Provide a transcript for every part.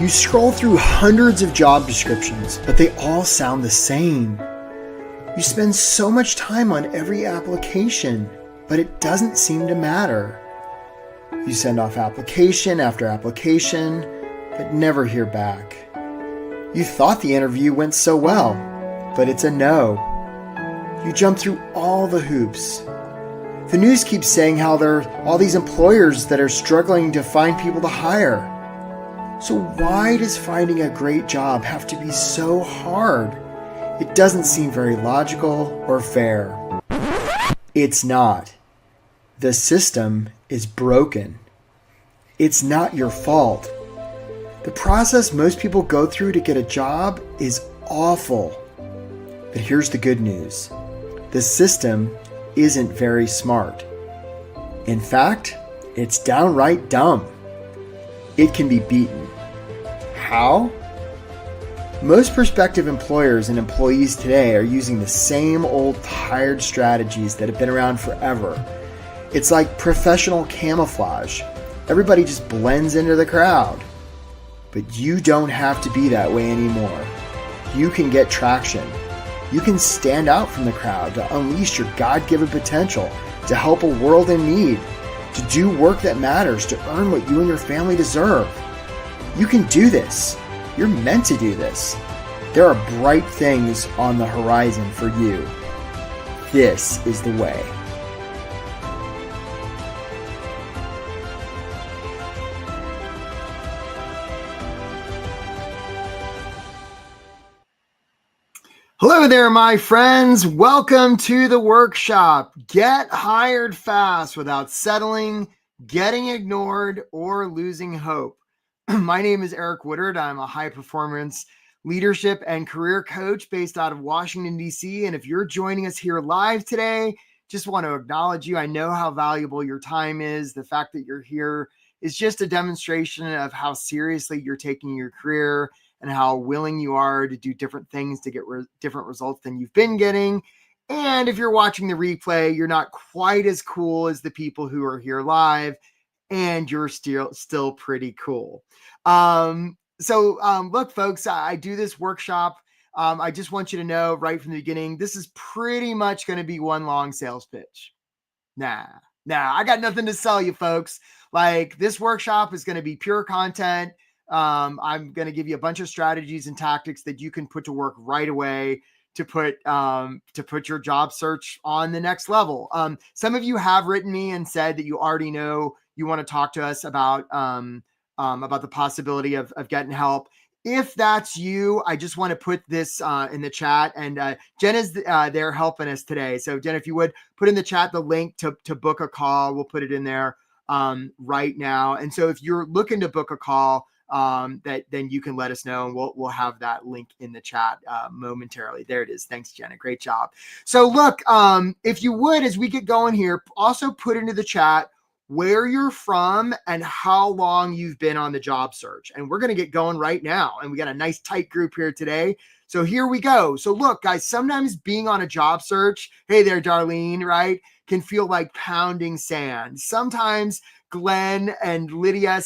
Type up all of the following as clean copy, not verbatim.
You scroll through hundreds of job descriptions, but they all sound the same. You spend so much time on every application, but it doesn't seem to matter. You send off application after application, but never hear back. You thought the interview went so well, but it's a no. You jump through all the hoops. The news keeps saying how there are all these employers that are struggling to find people to hire. So why does finding a great job have to be so hard? It doesn't seem very logical or fair. It's not. The system is broken. It's not your fault. The process most people go through to get a job is awful. But here's the good news. The system isn't very smart. In fact, it's downright dumb. It can be beaten. How? Most prospective employers and employees today are using the same old tired strategies that have been around forever. It's like professional camouflage. Everybody just blends into the crowd. But you don't have to be that way anymore. You can get traction. You can stand out from the crowd to unleash your God-given potential, to help a world in need, to do work that matters, to earn what you and your family deserve. You can do this. You're meant to do this. There are bright things on the horizon for you. This is the way. Hello there, my friends. Welcome to the workshop. Get hired fast without settling, getting ignored, or losing hope. My name is Eric Woodard. I'm a high-performance leadership and career coach based out of Washington, D.C. And if you're joining us here live today, just want to acknowledge you. I know how valuable your time is. The fact that you're here is just a demonstration of how seriously you're taking your career and how willing you are to do different things to get different results than you've been getting. And if you're watching the replay, you're not quite as cool as the people who are here live, and you're still pretty cool. Look, folks, I do this workshop. I just want you to know right from the beginning, this is pretty much going to be one long sales pitch. Nah, I got nothing to sell you, folks. Like, this workshop is going to be pure content. I'm going to give you a bunch of strategies and tactics that you can put to work right away to put your job search on the next level. Some of you have written me and said that you already know you want to talk to us about the possibility of getting help. If that's you, I just want to put this in the chat, and Jen is there helping us today. So Jen, if you would put in the chat the link to book a call, we'll put it in there right now. And so if you're looking to book a call, then you can let us know, and we'll have that link in the chat momentarily. There it is. Thanks, Jenna. Great job. So look, if you would, as we get going here, also put into the chat where you're from and how long you've been on the job search. And we're going to get going right now. And we got a nice tight group here today. So here we go. So look, guys, sometimes being on a job search, hey there, Darlene, right, can feel like pounding sand. Sometimes Glenn and Linda,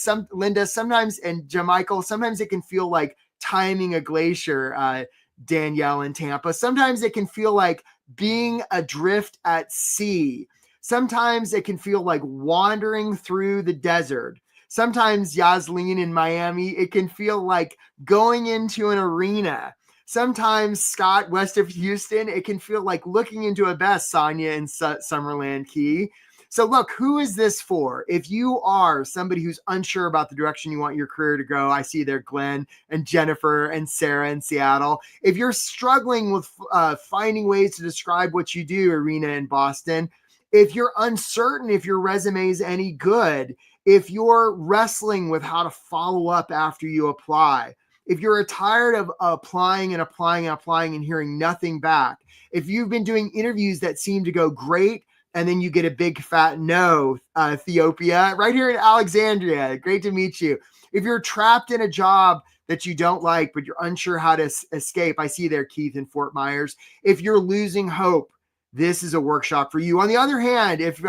sometimes, and Jamichael, sometimes it can feel like timing a glacier, Danielle in Tampa. Sometimes it can feel like being adrift at sea. Sometimes it can feel like wandering through the desert. Sometimes, Yasleen in Miami, it can feel like going into an arena. Sometimes, Scott, west of Houston, it can feel like looking into a bath, Sonia in Summerland Key. So look, who is this for? If you are somebody who's unsure about the direction you want your career to go, I see there Glenn and Jennifer and Sarah in Seattle. If you're struggling with finding ways to describe what you do, Irina in Boston. If you're uncertain if your resume is any good, if you're wrestling with how to follow up after you apply, if you're tired of applying and hearing nothing back, if you've been doing interviews that seem to go great, and then you get a big fat no, Ethiopia, right here in Alexandria. Great to meet you. If you're trapped in a job that you don't like, but you're unsure how to escape, I see there Keith in Fort Myers. If you're losing hope, this is a workshop for you. On the other hand, if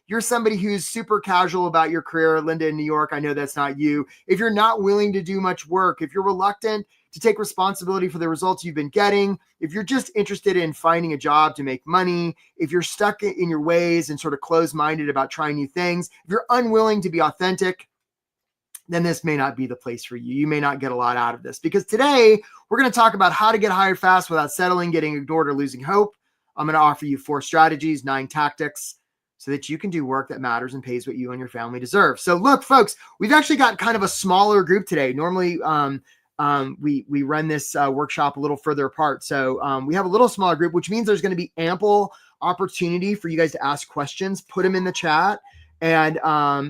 you're somebody who's super casual about your career, Linda in New York, I know that's not you. If you're not willing to do much work, if you're reluctant to take responsibility for the results you've been getting, if you're just interested in finding a job to make money, if you're stuck in your ways and sort of closed-minded about trying new things, if you're unwilling to be authentic, then this may not be the place for you. You may not get a lot out of this, because today we're going to talk about how to get hired fast without settling, getting ignored, or losing hope. I'm going to offer you 4 strategies, 9 tactics, so that you can do work that matters and pays what you and your family deserve. So look, folks, we've actually got kind of a smaller group today. Normally, we run this workshop a little further apart. So we have a little smaller group, which means there's going to be ample opportunity for you guys to ask questions, put them in the chat. And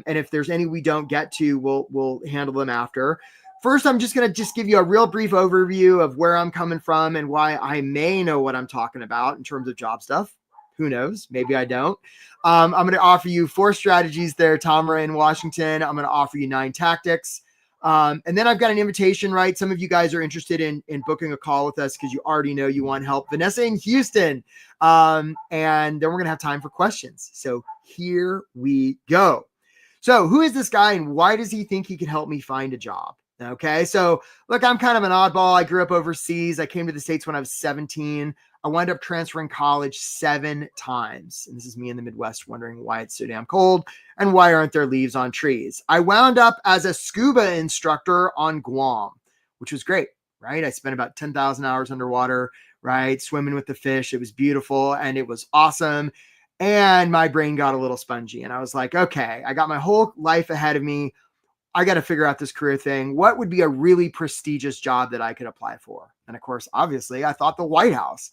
if there's any we don't get to, we'll handle them after. First, I'm just going to give you a real brief overview of where I'm coming from and why I may know what I'm talking about in terms of job stuff. Who knows? Maybe I don't. I'm going to offer you 4 strategies there, Tamara in Washington. I'm going to offer you 9 tactics. And then I've got an invitation, right? Some of you guys are interested in booking a call with us because you already know you want help. Vanessa in Houston. And then we're going to have time for questions. So here we go. So who is this guy and why does he think he could help me find a job? Okay. So look, I'm kind of an oddball. I grew up overseas. I came to the States when I was 17. I wound up transferring college 7 times. And this is me in the Midwest wondering why it's so damn cold and why aren't there leaves on trees? I wound up as a scuba instructor on Guam, which was great, right? I spent about 10,000 hours underwater, right? Swimming with the fish. It was beautiful and it was awesome. And my brain got a little spongy and I was like, okay, I got my whole life ahead of me. I got to figure out this career thing. What would be a really prestigious job that I could apply for? And of course, obviously, I thought the White House.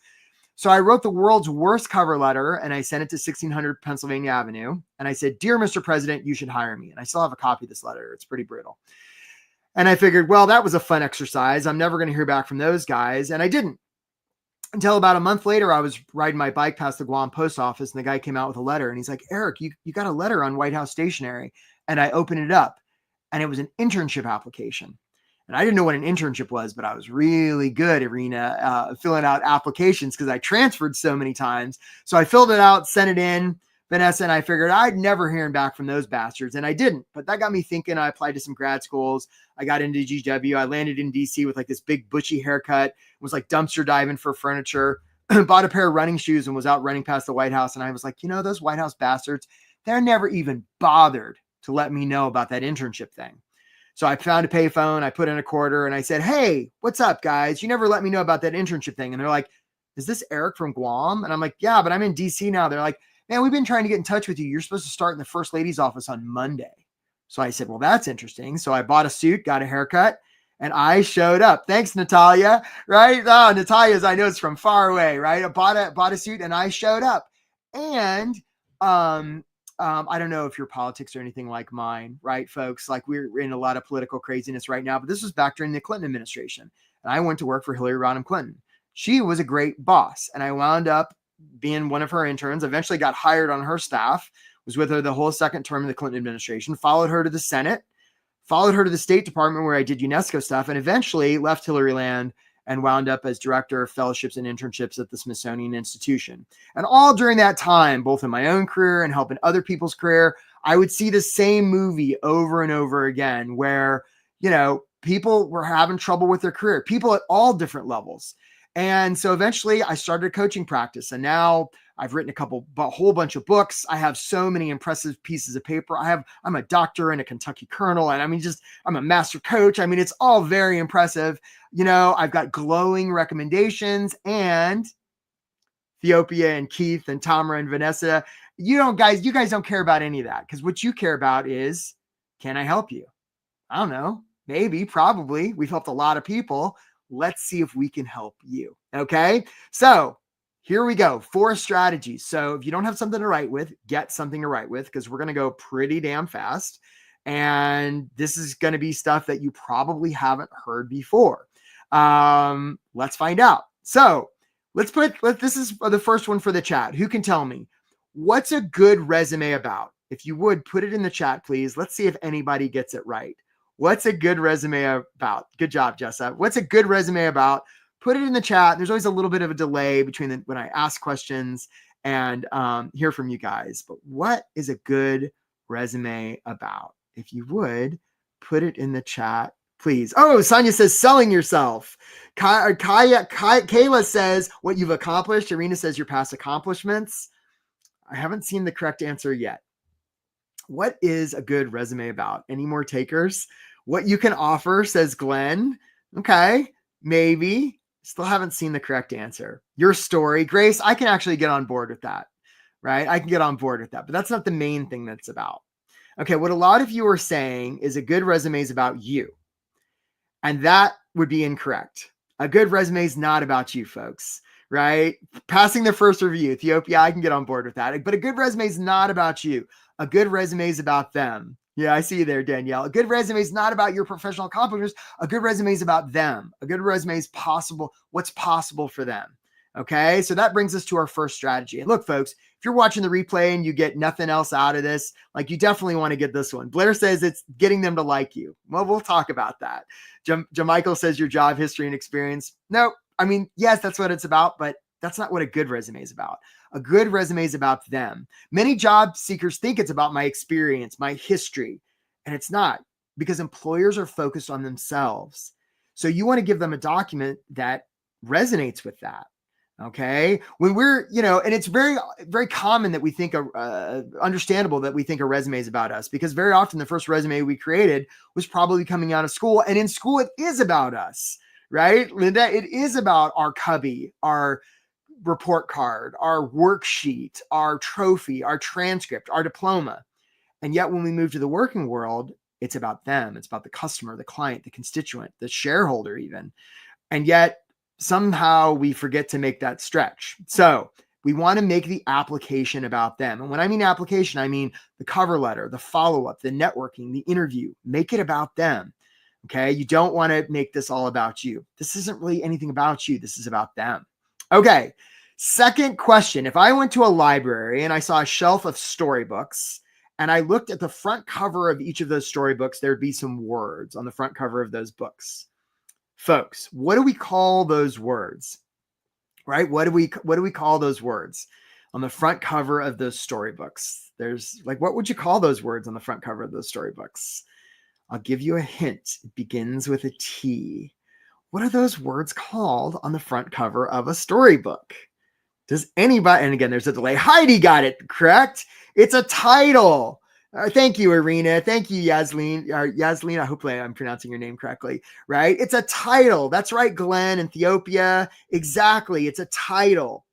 So I wrote the world's worst cover letter and I sent it to 1600 Pennsylvania Avenue. And I said, "Dear Mr. President, you should hire me." And I still have a copy of this letter. It's pretty brutal. And I figured, well, that was a fun exercise. I'm never going to hear back from those guys. And I didn't. Until about a month later, I was riding my bike past the Guam post office and the guy came out with a letter and he's like, "Eric, you got a letter on White House stationery." And I opened it up and it was an internship application. And I didn't know what an internship was, but I was really good, Irina, filling out applications because I transferred so many times. So I filled it out, sent it in, Vanessa, and I figured I'd never hearing back from those bastards. And I didn't. But that got me thinking. I applied to some grad schools. I got into GW. I landed in DC with like this big bushy haircut, was like dumpster diving for furniture, bought a pair of running shoes and was out running past the White House. And I was like, those White House bastards, they're never even bothered to let me know about that internship thing. So I found a payphone, I put in a quarter and I said, "Hey, what's up, guys? You never let me know about that internship thing." And they're like, "Is this Eric from Guam?" And I'm like, "Yeah, but I'm in DC now." They're like, "Man, we've been trying to get in touch with you. You're supposed to start in the First Lady's office on Monday." So I said, "Well, that's interesting." So I bought a suit, got a haircut, and I showed up. Thanks, Natalia, right? Oh, Natalia's, I know it's from far away, right? I bought a suit and I showed up. And I don't know if your politics are anything like mine, right, folks? Like we're in a lot of political craziness right now, but this was back during the Clinton administration. And I went to work for Hillary Rodham Clinton. She was a great boss. And I wound up being one of her interns, eventually got hired on her staff, was with her the whole second term of the Clinton administration, followed her to the Senate, followed her to the State Department where I did UNESCO stuff, and eventually left Hillary Land and wound up as director of fellowships and internships at the Smithsonian Institution. And all during that time, both in my own career and helping other people's career, I would see the same movie over and over again where, people were having trouble with their career, people at all different levels. And so eventually I started a coaching practice and now I've written a whole bunch of books. I have so many impressive pieces of paper. I'm a doctor and a Kentucky colonel. And I'm a master coach. It's all very impressive. I've got glowing recommendations, and Ethiopia and Keith and Tamara and Vanessa, you guys don't care about any of that, because what you care about is, can I help you? I don't know. Maybe, probably. We've helped a lot of people. Let's see if we can help you. Okay. So here we go. 4 strategies. So if you don't have something to write with, get something to write with, because we're going to go pretty damn fast. And this is going to be stuff that you probably haven't heard before. Let's find out. So this is the first one for the chat. Who can tell me what's a good resume about? If you would put it in the chat, please. Let's see if anybody gets it right. What's a good resume about? Good job, Jessa. What's a good resume about? Put it in the chat. There's always a little bit of a delay between when I ask questions and hear from you guys. But what is a good resume about? If you would put it in the chat, please. Oh, Sonia says selling yourself. Kayla says what you've accomplished. Irina says your past accomplishments. I haven't seen the correct answer yet. What is a good resume about? Any more takers? What you can offer, says Glenn. Okay, maybe. Still haven't seen the correct answer. Your story, Grace, I can actually get on board with that, right? I can get on board with that, but that's not the main thing that's about. Okay, what a lot of you are saying is a good resume is about you. And that would be incorrect. A good resume is not about you, folks, right? Passing the first review, Ethiopia, I can get on board with that. But a good resume is not about you. A good resume is about them. Yeah, I see you there, Danielle. A good resume is not about your professional accomplishments. A good resume is about them. A good resume is possible, what's possible for them. Okay, so that brings us to our first strategy. And look, folks, if you're watching the replay and you get nothing else out of this, like you definitely want to get this one. Blair says it's getting them to like you. Well, we'll talk about that. Jamichael says your job history and experience. No, I mean, yes, that's what it's about, but that's not what a good resume is about. A good resume is about them. Many job seekers think it's about my experience, my history, and it's not, because employers are focused on themselves. So you want to give them a document that resonates with that. Okay. When we're, and it's very, very common that we think, understandable that we think a resume is about us, because very often the first resume we created was probably coming out of school. And in school, it is about us, right, Linda? It is about our cubby, our report card, our worksheet, our trophy, our transcript, our diploma. And yet when we move to the working world, it's about them. It's about the customer, the client, the constituent, the shareholder even. And yet somehow we forget to make that stretch. So we want to make the application about them. And when I mean application, I mean the cover letter, the follow-up, the networking, the interview. Make it about them. Okay. You don't want to make this all about you. This isn't really anything about you. This is about them. Okay. Second question. If I went to a library and I saw a shelf of storybooks and I looked at the front cover of each of those storybooks, there'd be some words on the front cover of those books. Folks, what do we call those words? Right? What do we call those words on the front cover of those storybooks? There's what would you call those words on the front cover of those storybooks? I'll give you a hint. It begins with a T. What are those words called on the front cover of a storybook? Does anybody, and again, there's a delay. Heidi got it correct. It's a title. Thank you, Irina. Thank you, Yasleen. I hope I'm pronouncing your name correctly, right? It's a title. That's right, Glenn, Ethiopia. Exactly. It's a title.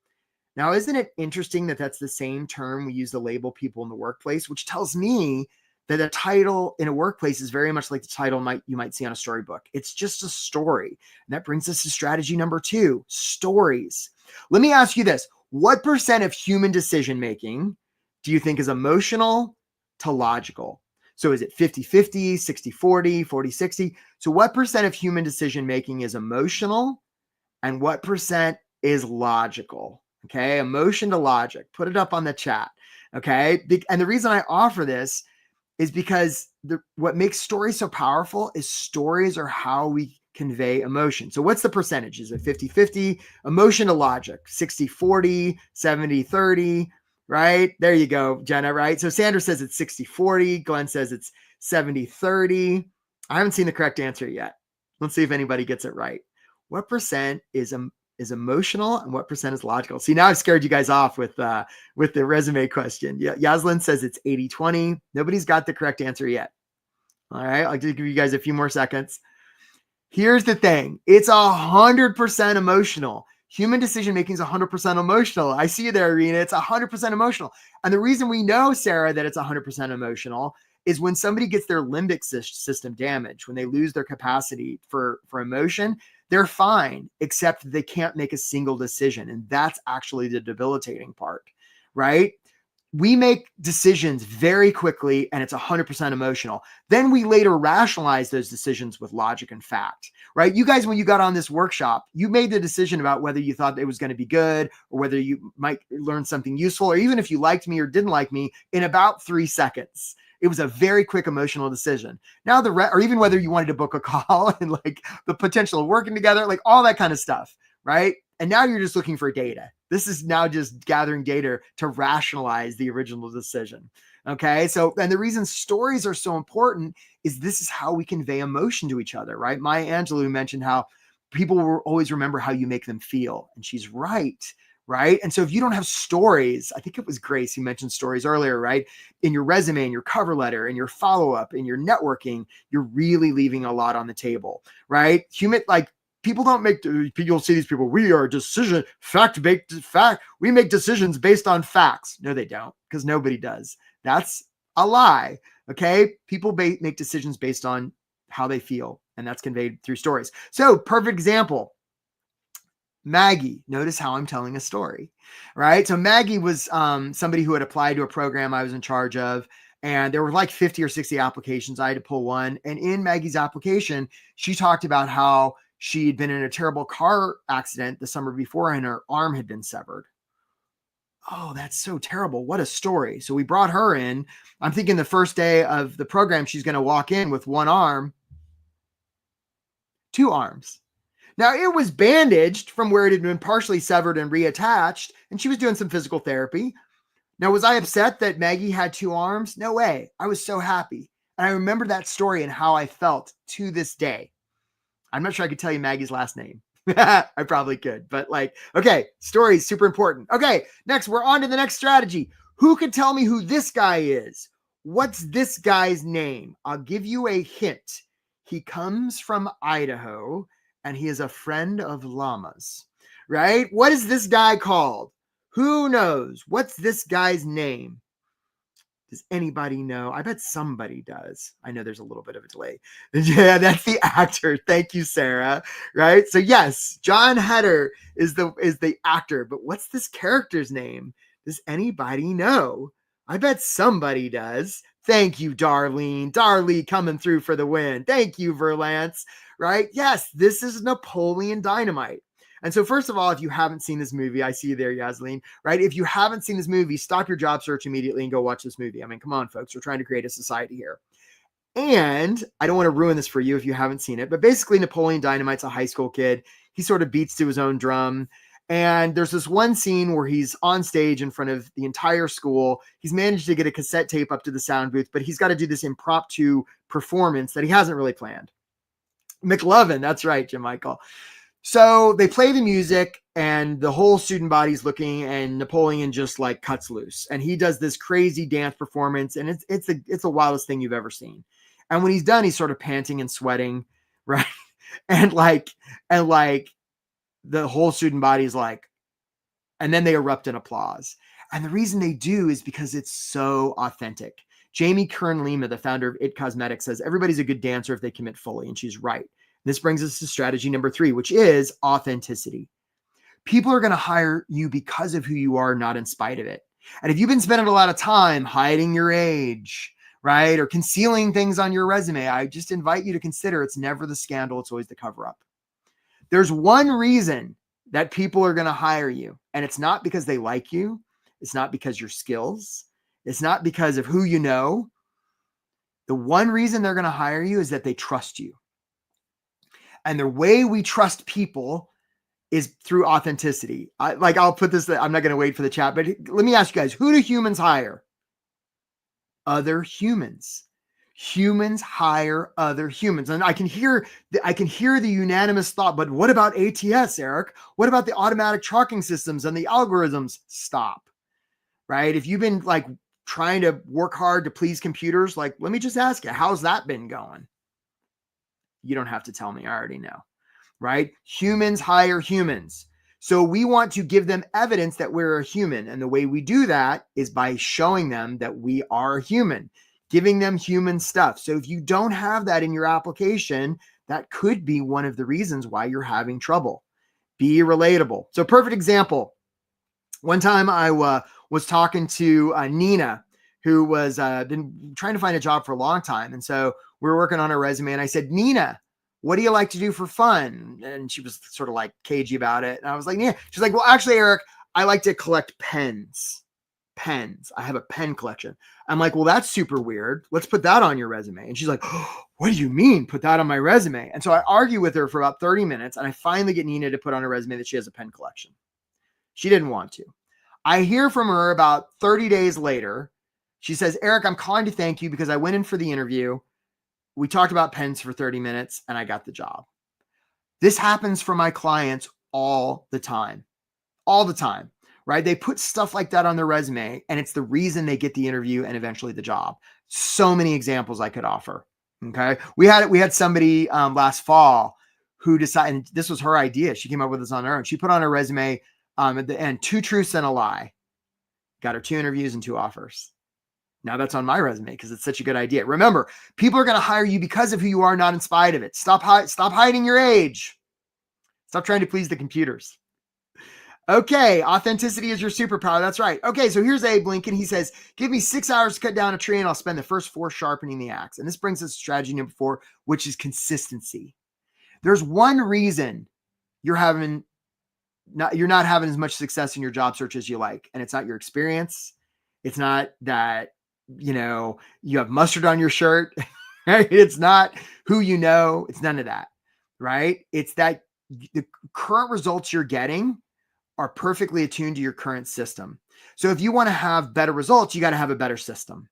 Now, isn't it interesting that that's the same term we use to label people in the workplace, which tells me that a title in a workplace is very much like the title you might see on a storybook. It's just a story. And that brings us to strategy number 2, stories. Let me ask you this. What percent of human decision-making do you think is emotional to logical? So is it 50-50, 60-40, 40-60? So what percent of human decision-making is emotional and what percent is logical? Okay, emotion to logic. Put it up on the chat. Okay, and the reason I offer this is because what makes stories so powerful is stories are how we convey emotion. So what's the percentage? Is it 50-50? Emotion to logic, 60-40, 70-30, right? There you go, Jenna, right? So Sandra says it's 60-40. Glenn says it's 70-30. I haven't seen the correct answer yet. Let's see if anybody gets it right. What percent is emotional and what percent is logical? See, now I've scared you guys off with the resume question. Yeah, Yaslin says it's 80-20. Nobody's got the correct answer yet. All right, I'll just give you guys a few more seconds. Here's the thing. It's 100% emotional. Human decision-making is 100% emotional. I see you there, Irina. It's 100% emotional. And the reason we know, Sarah, that it's 100% emotional is when somebody gets their limbic system damaged, when they lose their capacity for emotion, they're fine, except they can't make a single decision. And that's actually the debilitating part, right? We make decisions very quickly and it's 100% emotional. Then we later rationalize those decisions with logic and fact, right? You guys, when you got on this workshop, you made the decision about whether you thought it was going to be good or whether you might learn something useful, or even if you liked me or didn't like me in about 3 seconds. It was a very quick emotional decision. Now or even whether you wanted to book a call and the potential of working together, all that kind of stuff, right? And now you're just looking for data. This is now just gathering data to rationalize the original decision. Okay. So, and the reason stories are so important is this is how we convey emotion to each other, right? Maya Angelou mentioned how people will always remember how you make them feel. And she's right. Right. And so if you don't have stories, I think it was Grace who mentioned stories earlier, right? In your resume, in your cover letter, in your follow-up, in your networking, you're really leaving a lot on the table, right? People don't make, you'll see these people, we are we make decisions based on facts. No, they don't, because nobody does. That's a lie. Okay. People make decisions based on how they feel, and that's conveyed through stories. So, perfect example. Maggie, notice how I'm telling a story, right? So Maggie was somebody who had applied to a program I was in charge of, and there were like 50 or 60 applications. I had to pull one. And in Maggie's application, she talked about how she'd been in a terrible car accident the summer before and her arm had been severed. Oh, that's so terrible. What a story. So we brought her in. I'm thinking the first day of the program, she's going to walk in with one arm, two arms. Now, it was bandaged from where it had been partially severed and reattached, and she was doing some physical therapy. Now, was I upset that Maggie had two arms? No way. I was so happy. And I remember that story and how I felt to this day. I'm not sure I could tell you Maggie's last name. I probably could, but okay, story is super important. Okay, next, we're on to the next strategy. Who can tell me who this guy is? What's this guy's name? I'll give you a hint. He comes from Idaho, and he is a friend of llamas, right? What is this guy called? Who knows? What's this guy's name? Does anybody know? I bet somebody does. I know there's a little bit of a delay. Yeah, that's the actor. Thank you, Sarah. Right? So yes, John Heder is the actor, but what's this character's name? Does anybody know? I bet somebody does. Thank you, Darlene. Darlene coming through for the win. Thank you, Verlance. Right? Yes, this is Napoleon Dynamite. And so, first of all, if you haven't seen this movie, I see you there, Yasleen, right? If you haven't seen this movie, stop your job search immediately and go watch this movie. I mean, come on, folks. We're trying to create a society here. And I don't want to ruin this for you if you haven't seen it, but basically Napoleon Dynamite's a high school kid. He sort of beats to his own drum. And there's this one scene where he's on stage in front of the entire school. He's managed to get a cassette tape up to the sound booth, but he's got to do this impromptu performance that he hasn't really planned. McLovin, that's right, Jim Michael. So they play the music and the whole student body's looking, and Napoleon just cuts loose, and he does this crazy dance performance, and it's the wildest thing you've ever seen. And when he's done, he's sort of panting and sweating, right? And the whole student body's and then they erupt in applause. And the reason they do is because it's so authentic. Jamie Kern Lima, the founder of It Cosmetics, says everybody's a good dancer if they commit fully, and she's right. This brings us to strategy number 3, which is authenticity. People are going to hire you because of who you are, not in spite of it. And if you've been spending a lot of time hiding your age, right, or concealing things on your resume, I just invite you to consider it's never the scandal, it's always the cover up. There's one reason that people are going to hire you, and it's not because they like you. It's not because your skills. It's not because of who you know. The one reason they're going to hire you is that they trust you. And the way we trust people is through authenticity. I'll put this, I'm not going to wait for the chat, but let me ask you guys, who do humans hire? Other humans. Humans hire other humans. And I can hear the unanimous thought, but what about ATS, Eric? What about the automatic tracking systems and the algorithms? Stop. Right? If you've been trying to work hard to please computers, let me just ask you, how's that been going? You don't have to tell me. I already know, right? Humans hire humans. So we want to give them evidence that we're a human. And the way we do that is by showing them that we are human, giving them human stuff. So if you don't have that in your application, that could be one of the reasons why you're having trouble. Be relatable. So perfect example. One time I was talking to Nina, who was been trying to find a job for a long time. And so we were working on her resume, and I said, Nina, what do you like to do for fun? And she was sort of cagey about it. And I was like, yeah. She's like, well, actually, Eric, I like to collect pens. I have a pen collection. I'm like, well, that's super weird. Let's put that on your resume. And she's like, oh, what do you mean put that on my resume? And so I argue with her for about 30 minutes, and I finally get Nina to put on her resume that she has a pen collection. She didn't want to. I hear from her about 30 days later. She says, Eric, I'm calling to thank you because I went in for the interview. We talked about pens for 30 minutes and I got the job. This happens for my clients all the time, right? They put stuff like that on their resume and it's the reason they get the interview and eventually the job. So many examples I could offer. Okay. We had somebody last fall who decided, this was her idea. She came up with this on her own. She put on her resume at the end, 2 truths and a lie. Got her 2 interviews and 2 offers. Now that's on my resume because it's such a good idea. Remember, people are going to hire you because of who you are, not in spite of it. Stop hiding your age. Stop trying to please the computers. Okay, authenticity is your superpower. That's right. Okay, so here's Abe Lincoln. He says, give me 6 hours to cut down a tree and I'll spend the first 4 sharpening the axe. And this brings us to strategy number 4, which is consistency. There's one reason you're not having as much success in your job search as you like. And it's not your experience. It's not that, you have mustard on your shirt. Right? It's not who you know. It's none of that. Right? It's that the current results you're getting are perfectly attuned to your current system. So if you want to have better results, you got to have a better system.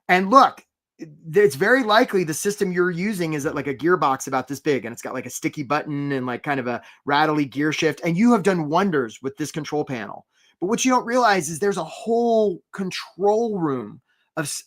And look, it's very likely the system you're using is at like a gearbox about this big and it's got like a sticky button and like kind of a rattly gear shift. And you have done wonders with this control panel. But what you don't realize is there's a whole control room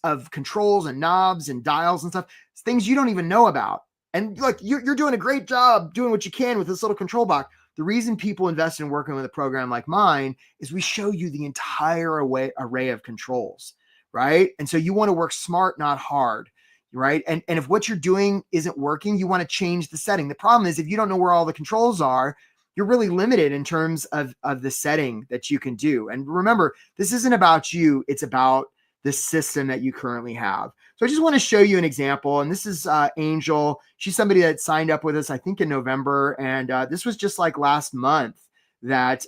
of controls and knobs and dials and stuff, things you don't even know about. And look, you're doing a great job doing what you can with this little control box. The reason people invest in working with a program like mine is we show you the entire array of controls, right? And so you want to work smart, not hard, right? And if what you're doing isn't working, you want to change the setting. The problem is if you don't know where all the controls are, you're really limited in terms of the setting that you can do. And remember, this isn't about you. It's about the system that you currently have. So I just want to show you an example. And this is Angel. She's somebody that signed up with us, I think in November. And this was just like last month that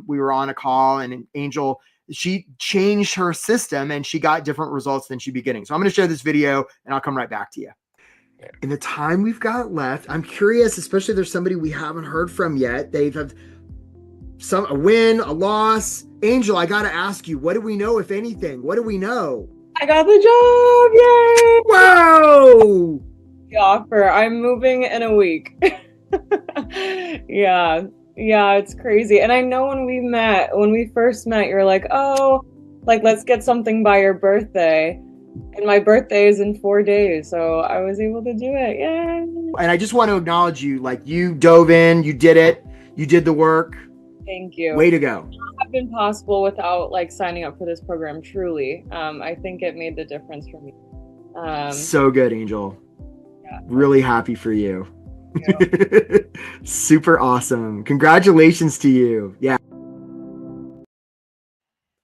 we were on a call and Angel, she changed her system and she got different results than she'd be getting. So I'm going to show this video and I'll come right back to you. In the time we've got left, I'm curious, especially if there's somebody we haven't heard from yet. They've had a win, a loss. Angel, I got to ask you, what do we know, if anything? What do we know? I got the job. Yay! Whoa! The offer. I'm moving in a week. Yeah, it's crazy. And I know when we first met, you're like, oh, like, let's get something by your birthday. And my birthday is in 4 days. So I was able to do it. Yay! And I just want to acknowledge you. Like, you dove in, you did it, you did the work. Thank you. Way to go. It would have been possible without like signing up for this program. Truly, I think it made the difference for me. So good, Angel. Yeah. Really happy for you. Super awesome. Congratulations to you. Yeah.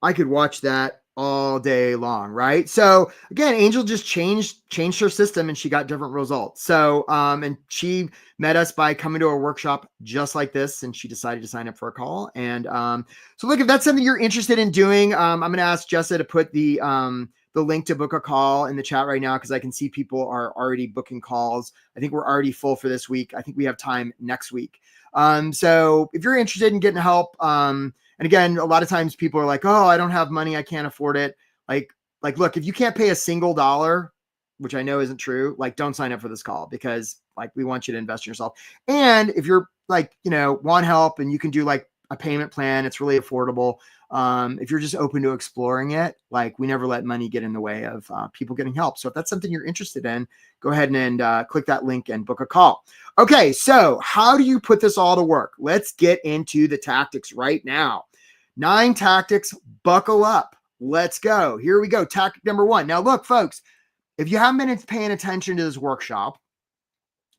I could watch that all day long, right? So again, Angel just changed her system and she got different results. So, and she met us by coming to a workshop just like this, and she decided to sign up for a call. And so look, if that's something you're interested in doing, I'm going to ask Jessa to put the link to book a call in the chat right now, because I can see people are already booking calls. I think we're already full for this week. I think we have time next week. So if you're interested in getting help, and again, a lot of times people are like, oh, I don't have money, I can't afford it. Like, look, if you can't pay a single dollar, which I know isn't true, like, don't sign up for this call, because like, we want you to invest in yourself. And if you're like, want help and you can do like a payment plan, it's really affordable. If you're just open to exploring it, like, we never let money get in the way of people getting help. So if that's something you're interested in, go ahead and click that link and book a call. Okay, so how do you put this all to work? Let's get into the tactics right now. 9 tactics, buckle up. Let's go. Here we go. Tactic number 1. Now look, folks, if you haven't been paying attention to this workshop,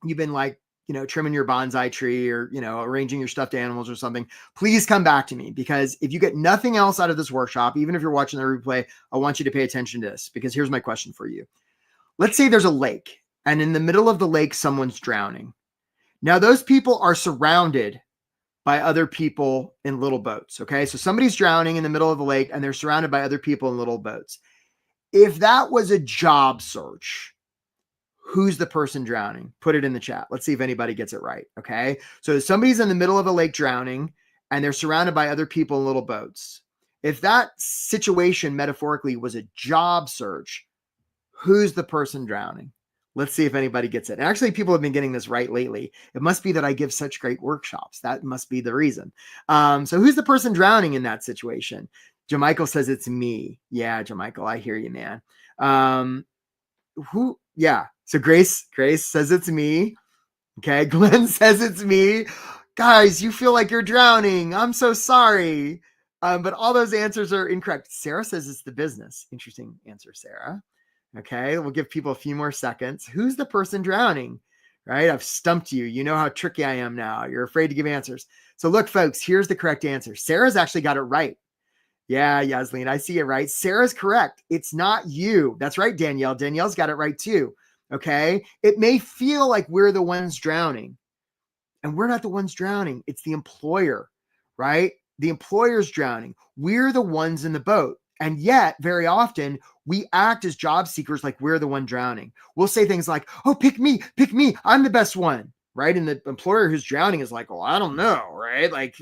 you've been like, trimming your bonsai tree or, arranging your stuffed animals or something, please come back to me, because if you get nothing else out of this workshop, even if you're watching the replay, I want you to pay attention to this, because here's my question for you. Let's say there's a lake, and in the middle of the lake, someone's drowning. Now, those people are surrounded by other people in little boats. Okay. So somebody's drowning in the middle of the lake and they're surrounded by other people in little boats. If that was a job search, who's the person drowning? Put it in the chat. Let's see if anybody gets it right. Okay. So somebody's in the middle of a lake drowning, and they're surrounded by other people in little boats. If that situation metaphorically was a job search, who's the person drowning? Let's see if anybody gets it. And actually, people have been getting this right lately. It must be that I give such great workshops. That must be the reason. So who's the person drowning in that situation? Jamichael says it's me. Yeah, Jamichael, I hear you, man. Who? Yeah. So Grace says it's me. Okay. Glenn says it's me. Guys, you feel like you're drowning. I'm so sorry. But all those answers are incorrect. Sarah says it's the business. Interesting answer, Sarah. Okay, we'll give people a few more seconds. Who's the person drowning? Right? I've stumped you. You know how tricky I am now. You're afraid to give answers. So look, folks, here's the correct answer. Sarah's actually got it right. Yeah, Yasleen, I see it right. Sarah's correct. It's not you. That's right, Danielle. Danielle's got it right too. Okay. It may feel like we're the ones drowning, and we're not the ones drowning. It's the employer, right? The employer's drowning. We're the ones in the boat. And yet, very often, we act as job seekers like we're the one drowning. We'll say things like, oh, pick me, I'm the best one, right? And the employer who's drowning is like, well, I don't know, right? Like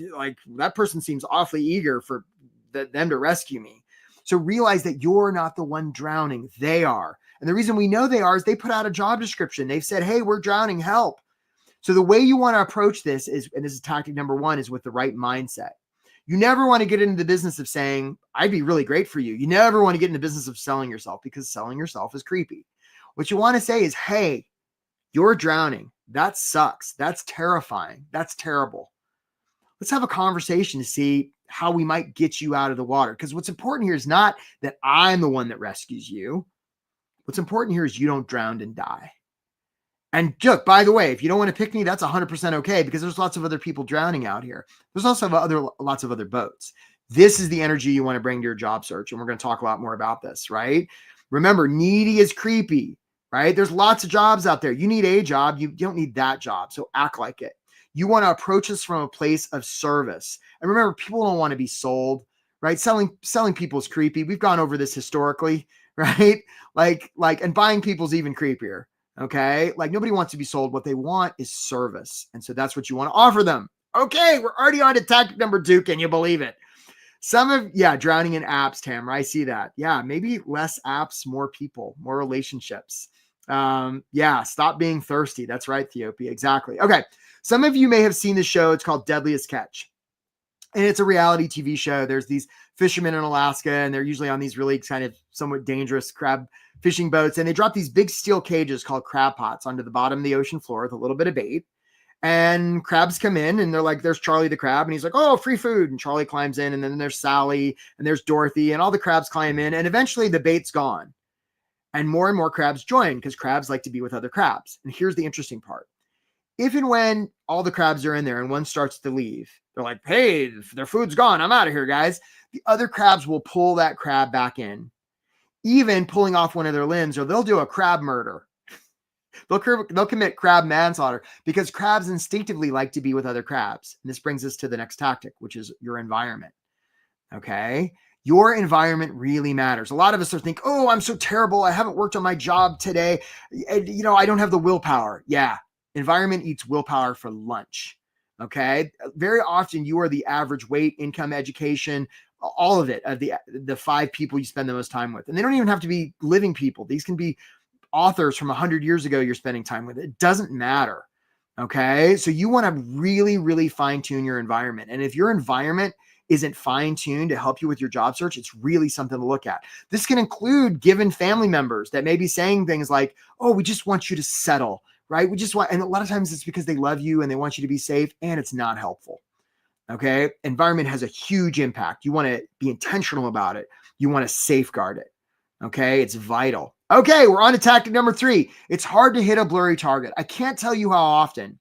that person seems awfully eager for them to rescue me. So realize that you're not the one drowning. They are. And the reason we know they are is they put out a job description. They've said, hey, we're drowning, help. So the way you want to approach this is, and this is tactic number one, is with the right mindset. You never want to get into the business of saying, I'd be really great for you. You never want to get in the business of selling yourself, because selling yourself is creepy. What you want to say is, hey, you're drowning. That sucks. That's terrifying. That's terrible. Let's have a conversation to see how we might get you out of the water. Because what's important here is not that I'm the one that rescues you. What's important here is you don't drown and die. And look, by the way, if you don't want to pick me, that's 100% okay, because there's lots of other people drowning out here. There's also lots of other boats. This is the energy you want to bring to your job search. And we're going to talk a lot more about this, right? Remember, needy is creepy, right? There's lots of jobs out there. You need a job. You don't need that job. So act like it. You want to approach this from a place of service. And remember, people don't want to be sold, right? Selling people is creepy. We've gone over this historically, right? And buying people's even creepier. Okay. Like nobody wants to be sold. What they want is service. And so that's what you want to offer them. Okay. We're already on to tactic number 2. Can you believe it? Drowning in apps, Tamara. I see that. Yeah. Maybe less apps, more people, more relationships. Stop being thirsty. That's right, Theopia. Exactly. Okay. Some of you may have seen the show. It's called Deadliest Catch. And it's a reality TV show. There's these fishermen in Alaska, and they're usually on these really kind of somewhat dangerous crab fishing boats. And they drop these big steel cages called crab pots onto the bottom of the ocean floor with a little bit of bait. And crabs come in, and they're like, there's Charlie the crab. And he's like, oh, free food. And Charlie climbs in. And then there's Sally, and there's Dorothy, and all the crabs climb in. And eventually the bait's gone. And more crabs join, because crabs like to be with other crabs. And here's the interesting part. If and when all the crabs are in there and one starts to leave, they're like, hey, their food's gone. I'm out of here, guys. The other crabs will pull that crab back in, even pulling off one of their limbs, or they'll do a crab murder. They'll commit crab manslaughter, because crabs instinctively like to be with other crabs. And this brings us to the next tactic, which is your environment. Okay. Your environment really matters. A lot of us are thinking, oh, I'm so terrible. I haven't worked on my job today. I don't have the willpower. Yeah. Environment eats willpower for lunch. Okay. Very often you are the average weight, income, education, all of it, of the 5 people you spend the most time with. And they don't even have to be living people. These can be authors from 100 years ago you're spending time with. It doesn't matter. Okay. So you want to really, really fine tune your environment. And if your environment isn't fine tuned to help you with your job search, it's really something to look at. This can include given family members that may be saying things like, oh, we just want you to settle. Right? And a lot of times it's because they love you and they want you to be safe, and it's not helpful. Okay. Environment has a huge impact. You want to be intentional about it. You want to safeguard it. Okay. It's vital. Okay. We're on to tactic number 3. It's hard to hit a blurry target. I can't tell you how often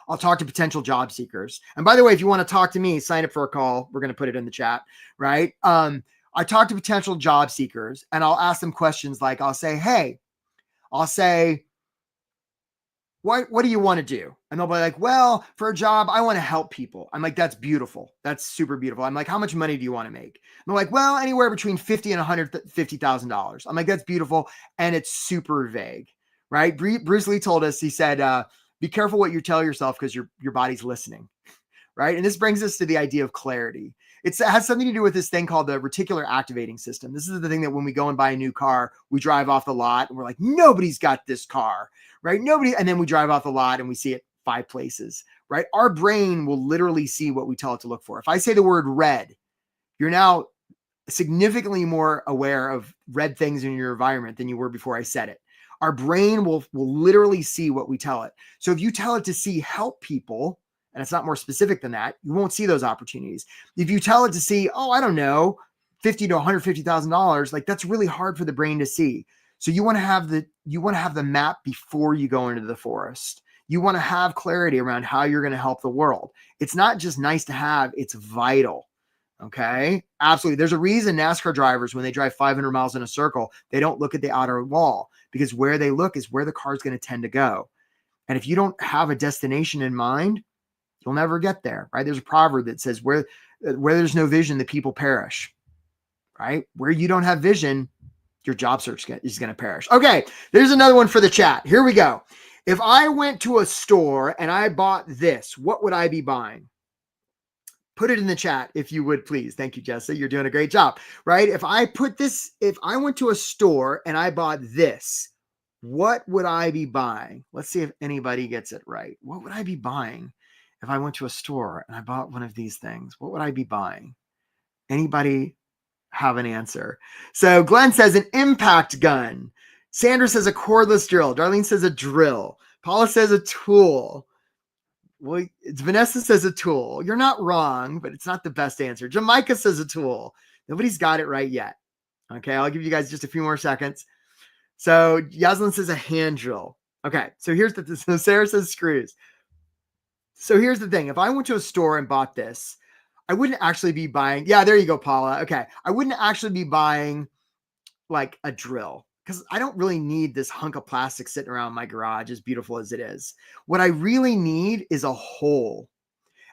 I'll talk to potential job seekers. And by the way, if you want to talk to me, sign up for a call. We're going to put it in the chat. Right. I talk to potential job seekers, and I'll ask them questions like, I'll say, what do you want to do? And they'll be like, well, for a job, I want to help people. I'm like, that's beautiful. That's super beautiful. I'm like, how much money do you want to make? And they're like, well, anywhere between $50,000 and $150,000. I'm like, that's beautiful. And it's super vague, right? Bruce Lee told us, he said, be careful what you tell yourself, because your body's listening, right? And this brings us to the idea of clarity. It has something to do with this thing called the reticular activating system. This is the thing that when we go and buy a new car, we drive off the lot and we're like, nobody's got this car, right? Nobody. And then we drive off the lot and we see it 5 places, right? Our brain will literally see what we tell it to look for. If I say the word red, you're now significantly more aware of red things in your environment than you were before I said it. Our brain will literally see what we tell it. So if you tell it to see help people, and it's not more specific than that, you won't see those opportunities. If you tell it to see, oh, I don't know, $50,000 to $150,000, like that's really hard for the brain to see. So you want to have the map before you go into the forest. You want to have clarity around how you're going to help the world. It's not just nice to have, it's vital. Okay, absolutely. There's a reason NASCAR drivers, when they drive 500 miles in a circle, they don't look at the outer wall, because where they look is where the car is going to tend to go. And if you don't have a destination in mind, you'll never get there, right? There's a proverb that says where there's no vision, the people perish, right? Where you don't have vision, your job search is going to perish. Okay, there's another one for the chat. Here we go. If I went to a store and I bought this, what would I be buying? Put it in the chat if you would, please. Thank you, Jessa. You're doing a great job, right? If I went to a store and I bought this, what would I be buying? Let's see if anybody gets it right. What would I be buying if I went to a store and I bought one of these things? What would I be buying? Anybody have an answer? So Glenn says an impact gun. Sandra says a cordless drill. Darlene says a drill. Paula says a tool. Well, Vanessa says a tool. You're not wrong, but it's not the best answer. Jamaica says a tool. Nobody's got it right yet. Okay, I'll give you guys just a few more seconds. So Yaslin says a hand drill. Okay, so so Sarah says screws. So here's the thing. If I went to a store and bought this, I wouldn't actually be buying. Yeah, there you go, Paula. Okay, I wouldn't actually be buying like a drill, because I don't really need this hunk of plastic sitting around my garage, as beautiful as it is. What I really need is a hole.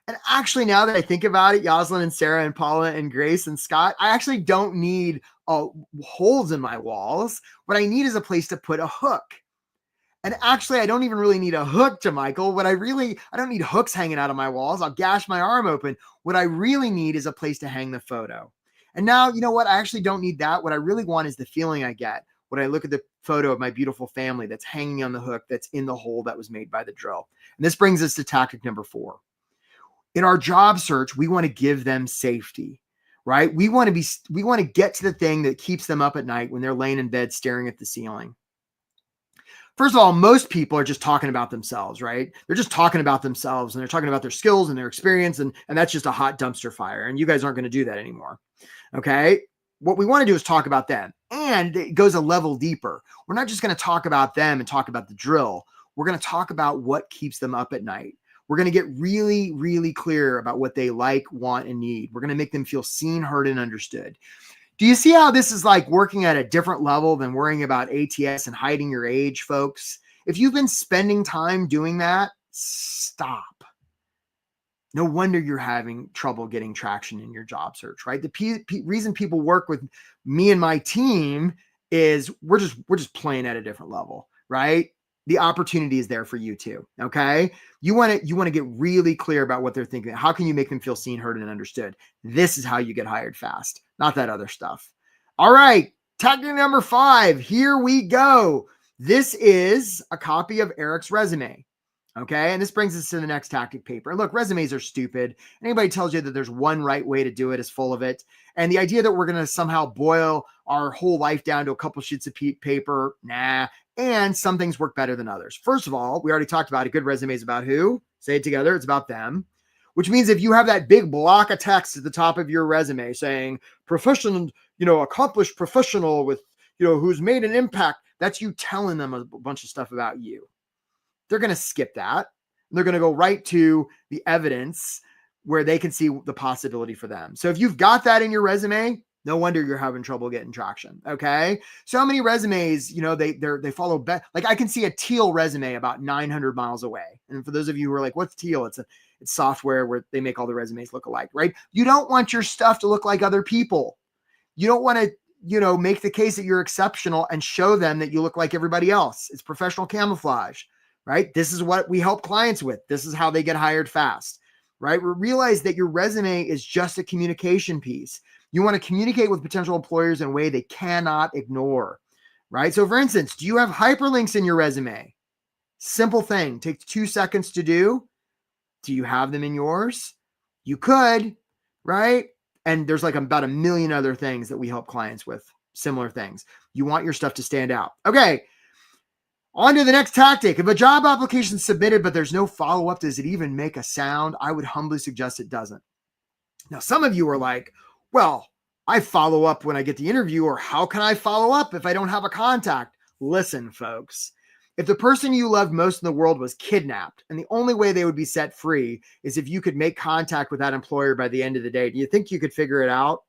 And actually, now that I think about it, Yoslin and Sarah and Paula and Grace and Scott, I actually don't need holes in my walls. What I need is a place to put a hook. And actually, I don't even really need a hook, to Michael. I don't need hooks hanging out of my walls. I'll gash my arm open. What I really need is a place to hang the photo. And now, you know what? I actually don't need that. What I really want is the feeling I get when I look at the photo of my beautiful family that's hanging on the hook that's in the hole that was made by the drill. And this brings us to tactic number 4. In our job search, we want to give them safety, right? We want to get to the thing that keeps them up at night when they're laying in bed staring at the ceiling. First of all, most people are just talking about themselves, right? They're just talking about themselves and they're talking about their skills and their experience. And that's just a hot dumpster fire. And you guys aren't going to do that anymore. Okay. What we want to do is talk about them. And it goes a level deeper. We're not just going to talk about them and talk about the drill. We're going to talk about what keeps them up at night. We're going to get really, really clear about what they like, want, and need. We're going to make them feel seen, heard, and understood. Do you see how this is like working at a different level than worrying about ATS and hiding your age, folks? If you've been spending time doing that, stop. No wonder you're having trouble getting traction in your job search, right? The reason people work with me and my team is we're just playing at a different level, right? The opportunity is there for you too. Okay. You want to get really clear about what they're thinking. How can you make them feel seen, heard, and understood? This is how you get hired fast, not that other stuff. All right. Tactic number 5. Here we go. This is a copy of Eric's resume. Okay. And this brings us to the next tactic paper. And look, resumes are stupid. Anybody tells you that there's one right way to do it is full of it. And the idea that we're going to somehow boil our whole life down to a couple sheets of paper, nah. And some things work better than others. First of all, we already talked about a good resume is about who? Say it together. It's about them. Which means if you have that big block of text at the top of your resume saying professional, accomplished professional with, who's made an impact, that's you telling them a bunch of stuff about you. They're going to skip that. They're going to go right to the evidence where they can see the possibility for them. So if you've got that in your resume, no wonder you're having trouble getting traction. Okay. So many resumes, they follow like I can see a Teal resume about 900 miles away. And for those of you who are like, what's Teal? It's software where they make all the resumes look alike, right? You don't want your stuff to look like other people. You don't want to, make the case that you're exceptional and show them that you look like everybody else. It's professional camouflage, right? This is what we help clients with. This is how they get hired fast. right? Realize that your resume is just a communication piece. You want to communicate with potential employers in a way they cannot ignore, right? So for instance, do you have hyperlinks in your resume? Simple thing, takes 2 seconds to do. Do you have them in yours? You could, right? And there's like about a million other things that we help clients with, similar things. You want your stuff to stand out. Okay, on to the next tactic. If a job application is submitted, but there's no follow-up, does it even make a sound? I would humbly suggest it doesn't. Now, some of you are like, well, I follow up when I get the interview, or how can I follow up if I don't have a contact? Listen, folks, if the person you loved most in the world was kidnapped and the only way they would be set free is if you could make contact with that employer by the end of the day, do you think you could figure it out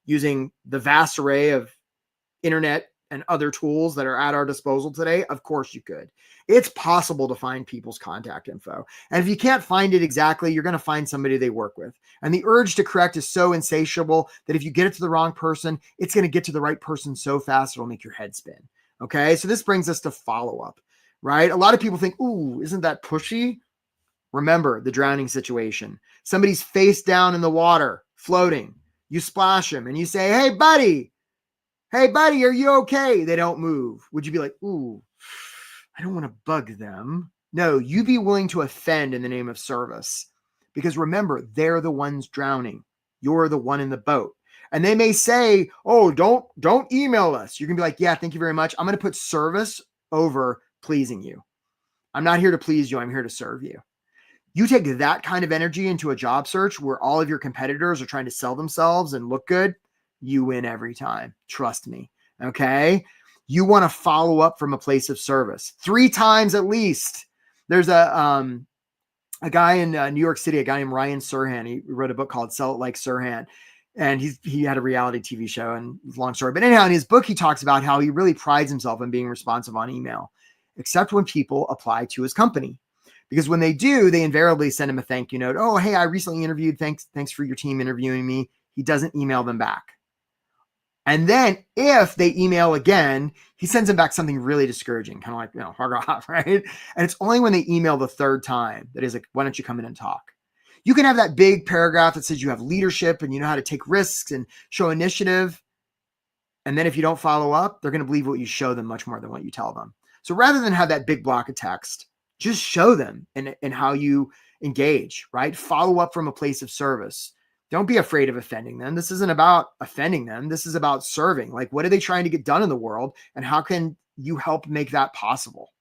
using the vast array of internet and other tools that are at our disposal today? Of course you could. It's possible to find people's contact info. And if you can't find it exactly, you're going to find somebody they work with. And the urge to correct is so insatiable that if you get it to the wrong person, it's going to get to the right person so fast it'll make your head spin. Okay, so this brings us to follow-up, right? A lot of people think, ooh, isn't that pushy? Remember the drowning situation. Somebody's face down in the water, floating. You splash them and you say, hey, buddy, are you okay? They don't move. Would you be like, ooh, I don't want to bug them? No, you be willing to offend in the name of service. Because remember, they're the ones drowning. You're the one in the boat. And they may say, oh, don't email us. You're going to be like, yeah, thank you very much. I'm going to put service over pleasing you. I'm not here to please you. I'm here to serve you. You take that kind of energy into a job search where all of your competitors are trying to sell themselves and look good, you win every time. Trust me. Okay. You want to follow up from a place of service 3 times at least. There's a guy in New York City, a guy named Ryan Serhant. He wrote a book called Sell It Like Serhant. And he had a reality TV show, and long story. But anyhow, in his book, he talks about how he really prides himself on being responsive on email, except when people apply to his company. Because when they do, they invariably send him a thank you note. Oh, hey, I recently interviewed. Thanks for your team interviewing me. He doesn't email them back. And then if they email again, he sends them back something really discouraging, kind of like, right? And it's only when they email the 3rd time that he's like, why don't you come in and talk? You can have that big paragraph that says you have leadership and you know how to take risks and show initiative. And then if you don't follow up, they're going to believe what you show them much more than what you tell them. So rather than have that big block of text, just show them in how you engage, right? Follow up from a place of service. Don't be afraid of offending them. This isn't about offending them. This is about serving. Like, what are they trying to get done in the world? And how can you help make that possible?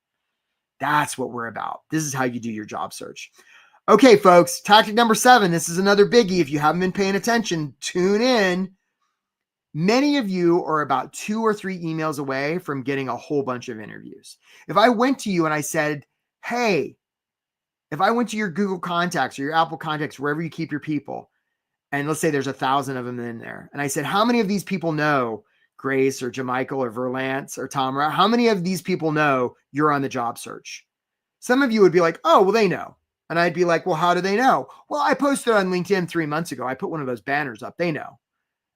That's what we're about. This is how you do your job search. Okay, folks, tactic number 7. This is another biggie. If you haven't been paying attention, tune in. Many of you are about 2 or 3 emails away from getting a whole bunch of interviews. If I went to you and I said, hey, if I went to your Google contacts or your Apple contacts, wherever you keep your people, and let's say there's 1,000 of them in there, and I said, how many of these people know Grace or Jamichael or Verlance or Tamara? How many of these people know you're on the job search? Some of you would be like, oh, well, they know. And I'd be like, well, how do they know? Well, I posted on LinkedIn 3 months ago. I put one of those banners up. They know.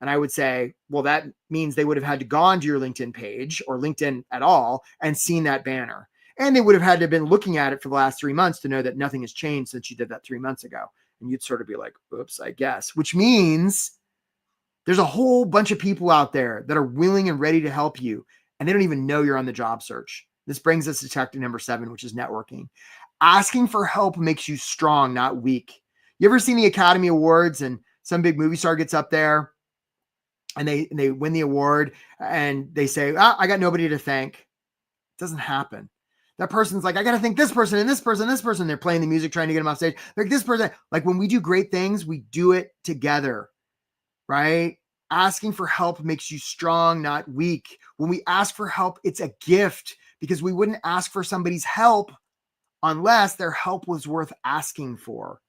And I would say, well, that means they would have had to gone to your LinkedIn page or LinkedIn at all and seen that banner. And they would have had to have been looking at it for the last 3 months to know that nothing has changed since you did that 3 months ago. And you'd sort of be like, oops, I guess, which means there's a whole bunch of people out there that are willing and ready to help you. And they don't even know you're on the job search. This brings us to tactic number 7, which is networking. Asking for help makes you strong, not weak. You ever seen the Academy Awards and some big movie star gets up there and they win the award and they say, I got nobody to thank? It doesn't happen. That person's like, I got to thank this person and this person and this person. They're playing the music, trying to get them off stage. Like this person, like when we do great things, we do it together, right? Asking for help makes you strong, not weak. When we ask for help, it's a gift because we wouldn't ask for somebody's help unless their help was worth asking for.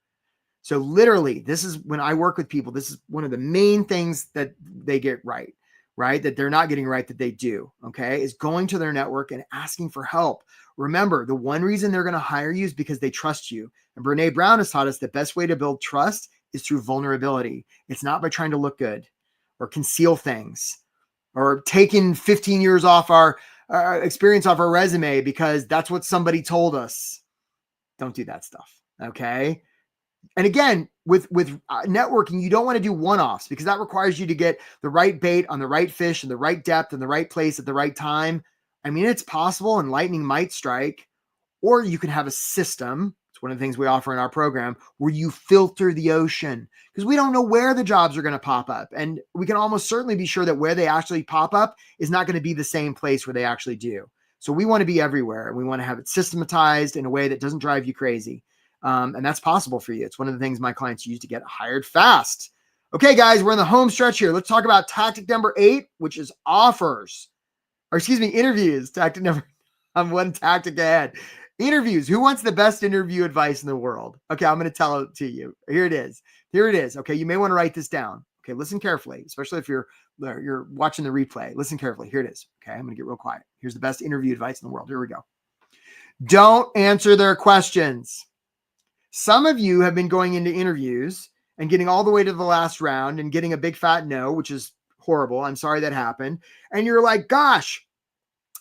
So literally, this is when I work with people, this is one of the main things that they get right? That they're not getting right that they do, okay, is going to their network and asking for help. Remember, the one reason they're going to hire you is because they trust you. And Brene Brown has taught us the best way to build trust is through vulnerability. It's not by trying to look good or conceal things or taking 15 years off our experience off our resume because that's what somebody told us. Don't do that stuff, okay? And again, with networking, you don't want to do one-offs because that requires you to get the right bait on the right fish and the right depth and the right place at the right time. I mean, it's possible and lightning might strike, or you can have a system. It's one of the things we offer in our program where you filter the ocean because we don't know where the jobs are going to pop up. And we can almost certainly be sure that where they actually pop up is not going to be the same place where they actually do. So we want to be everywhere and we want to have it systematized in a way that doesn't drive you crazy. And that's possible for you. It's one of the things my clients use to get hired fast. Okay, guys, we're in the home stretch here. Let's talk about tactic number 8, which is offers, or excuse me, interviews. Tactic number, I'm one tactic ahead. Interviews. Who wants the best interview advice in the world? Okay, I'm going to tell it to you. Here it is. Here it is. Okay, you may want to write this down. Okay, listen carefully, especially if you're watching the replay. Listen carefully. Here it is. Okay, I'm going to get real quiet. Here's the best interview advice in the world. Here we go. Don't answer their questions. Some of you have been going into interviews and getting all the way to the last round and getting a big fat no, which is horrible. I'm sorry that happened. And you're like, gosh,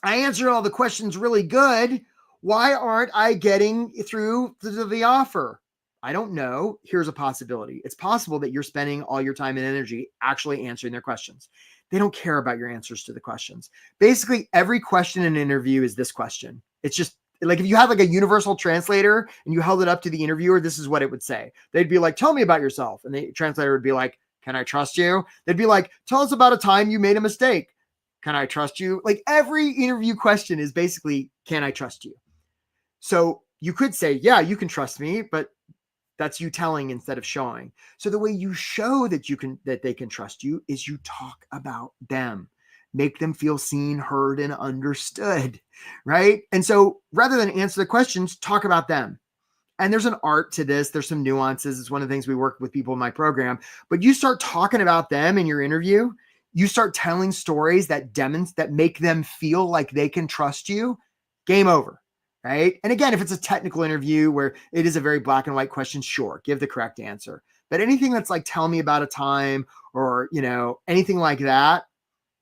I answered all the questions really good. Why aren't I getting through to the offer? I don't know. Here's a possibility. It's possible that you're spending all your time and energy actually answering their questions. They don't care about your answers to the questions. Basically, every question in an interview is this question. It's just like if you had like a universal translator and you held it up to the interviewer, this is what it would say. They'd be like, tell me about yourself. And the translator would be like, can I trust you? They'd be like, tell us about a time you made a mistake. Can I trust you? Like every interview question is basically, can I trust you? So you could say, yeah, you can trust me, but that's you telling instead of showing. So the way you show that they can trust you is you talk about them. Make them feel seen, heard, and understood, right? And so rather than answer the questions, talk about them. And there's an art to this. There's some nuances. It's one of the things we work with people in my program. But you start talking about them in your interview. You start telling stories that make them feel like they can trust you. Game over, right? And again, if it's a technical interview where it is a very black and white question, sure, give the correct answer. But anything that's like, tell me about a time or, anything like that,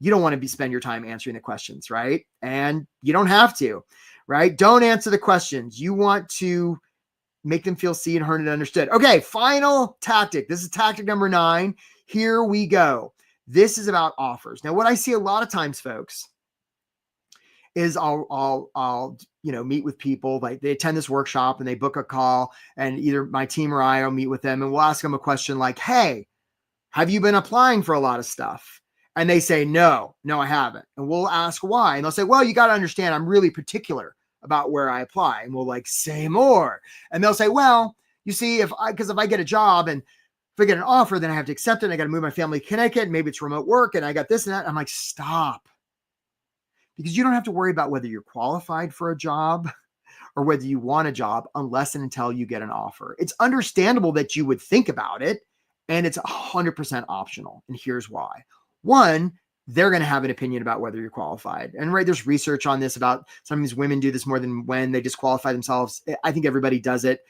you don't want to spend your time answering the questions, right? And you don't have to, right? Don't answer the questions. You want to make them feel seen, heard, and understood. Okay, final tactic. This is tactic number 9. Here we go. This is about offers. Now, what I see a lot of times, folks, is I'll meet with people, like they attend this workshop and they book a call, and either my team or I will meet with them and we'll ask them a question like, hey, have you been applying for a lot of stuff? And they say, no, I haven't. And we'll ask why. And they'll say, well, you got to understand, I'm really particular about where I apply. And we'll like, say more. And they'll say, well, you see, because if I get a job and if I get an offer, then I have to accept it. And I got to move my family to Connecticut. Maybe it's remote work and I got this and that. I'm like, stop. Because you don't have to worry about whether you're qualified for a job or whether you want a job unless and until you get an offer. It's understandable that you would think about it, and it's 100% optional. And here's why. One, they're going to have an opinion about whether you're qualified. And right, there's research on this about sometimes women do this more than when they disqualify themselves. I think everybody does it.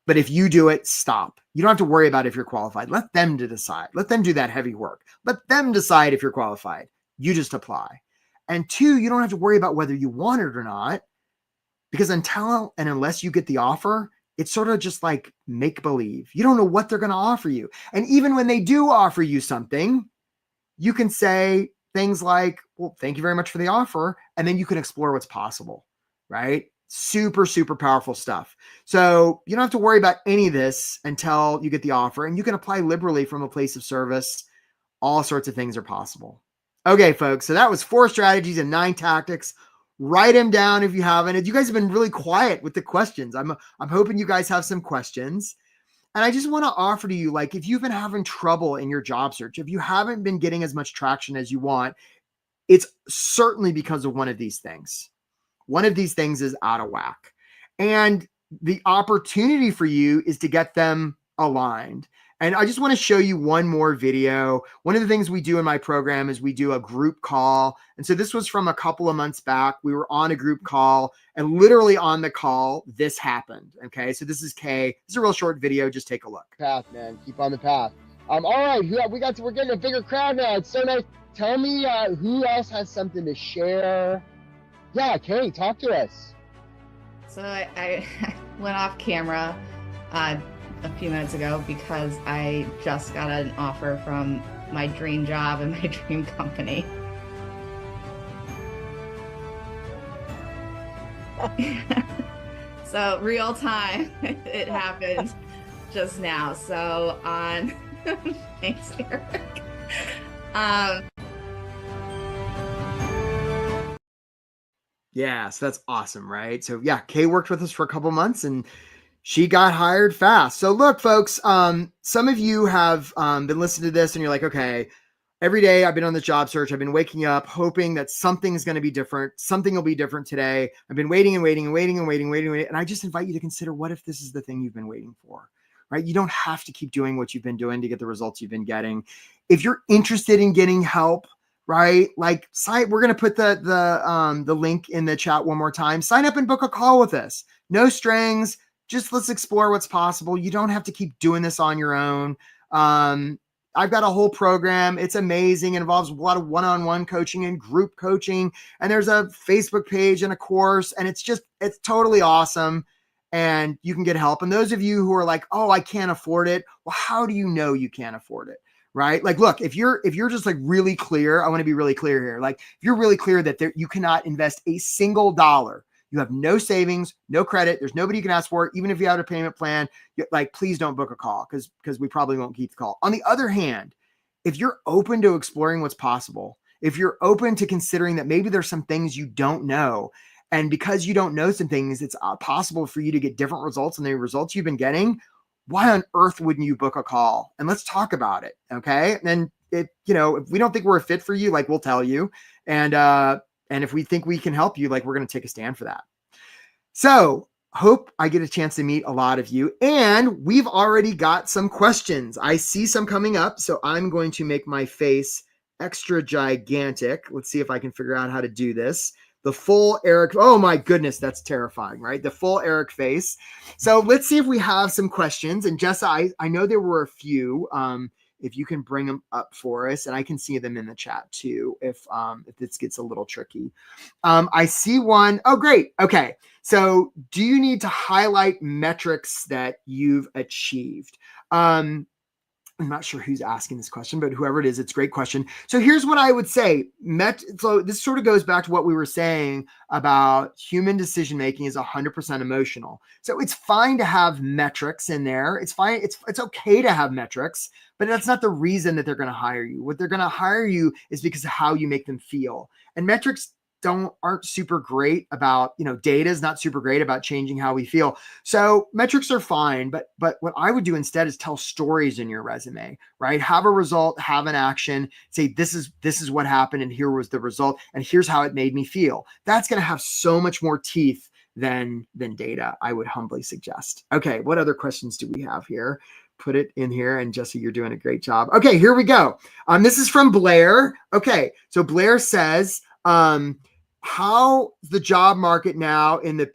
But if you do it, stop. You don't have to worry about if you're qualified. Let them decide. Let them do that heavy work. Let them decide if you're qualified. You just apply. And 2, you don't have to worry about whether you want it or not, because until and unless you get the offer, it's sort of just like make believe. You don't know what they're going to offer you. And even when they do offer you something, you can say things like, well, thank you very much for the offer. And then you can explore what's possible, right? Super, super powerful stuff. So you don't have to worry about any of this until you get the offer, and you can apply liberally from a place of service. All sorts of things are possible. Okay, folks. So that was 4 strategies and 9 tactics. Write them down if you haven't. And you guys have been really quiet with the questions. I'm hoping you guys have some questions. And I just want to offer to you, like, if you've been having trouble in your job search, if you haven't been getting as much traction as you want, it's certainly because of one of these things. One of these things is out of whack. And the opportunity for you is to get them aligned. And I just want to show you one more video. One of the things we do in my program is we do a group call. And so this was from a couple of months back. We were on a group call, and literally on the call, this happened. Okay, so this is Kay. This is a real short video. Just take a look. Path, man. Keep on the path. All right, we're getting a bigger crowd now. It's so nice. Tell me who else has something to share. Yeah, Kay, talk to us. So I went off camera a few minutes ago because I just got an offer from my dream job and my dream company. So real time, it happened just now. So on, thanks, Eric. Yeah, so that's awesome, right? So yeah, Kay worked with us for a couple months and she got hired fast. So look, folks, some of you have been listening to this and you're like, okay, every day I've been on the job search. I've been waking up hoping that something's going to be different. Something will be different today. I've been waiting and waiting and waiting and waiting and waiting. And I just invite you to consider, what if this is the thing you've been waiting for, right? You don't have to keep doing what you've been doing to get the results you've been getting. If you're interested in getting help, right? Like, we're going to put the link in the chat one more time. Sign up and book a call with us. No strings. Just let's explore what's possible. You don't have to keep doing this on your own. I've got a whole program. It's amazing. It involves a lot of one-on-one coaching and group coaching. And there's a Facebook page and a course. And it's totally awesome. And you can get help. And those of you who are like, oh, I can't afford it. Well, how do you know you can't afford it? Right? Like, look, if you're just like really clear, I want to be really clear here. Like, if you're really clear that you cannot invest a single dollar, you have no savings, no credit, there's nobody you can ask for, even if you have a payment plan, like, please don't book a call because we probably won't keep the call. On the other hand, if you're open to exploring what's possible, if you're open to considering that maybe there's some things you don't know, and because you don't know some things, it's possible for you to get different results than the results you've been getting, why on earth wouldn't you book a call? And let's talk about it. Okay. And if we don't think we're a fit for you, like, we'll tell you. And if we think we can help you, like, we're going to take a stand for that. So hope I get a chance to meet a lot of you. And we've already got some questions. I see some coming up. So I'm going to make my face extra gigantic. Let's see if I can figure out how to do this. The full Eric. Oh my goodness, that's terrifying, right? The full Eric face. So let's see if we have some questions. And Jessa, I know there were a few. If you can bring them up for us, and I can see them in the chat too, if this gets a little tricky. I see one. Oh, great. Okay. So do you need to highlight metrics that you've achieved? I'm not sure who's asking this question, but whoever it is, it's a great question. So here's what I would say. So this sort of goes back to what we were saying about human decision-making is 100% emotional. So it's fine to have metrics in there. It's fine. It's okay to have metrics, but that's not the reason that they're going to hire you. What they're going to hire you is because of how you make them feel. And metrics aren't super great about, data is not super great about changing how we feel. So metrics are fine, but what I would do instead is tell stories in your resume, right? Have a result, have an action, say, this is what happened and here was the result and here's how it made me feel. That's going to have so much more teeth than data, I would humbly suggest. Okay, what other questions do we have here? Put it in here. And Jesse, you're doing a great job. Okay, here we go. This is from Blair. Okay, so Blair says, how the job market now in the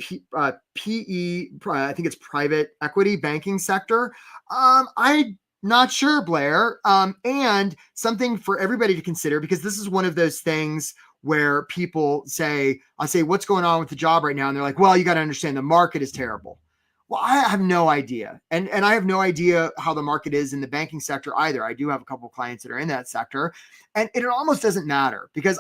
PE, I think it's private equity banking sector. I'm not sure, Blair. And something for everybody to consider, because this is one of those things where people say, I say, what's going on with the job right now? And they're like, well, you got to understand the market is terrible. Well, I have no idea. And I have no idea how the market is in the banking sector either. I do have a couple of clients that are in that sector, and it almost doesn't matter because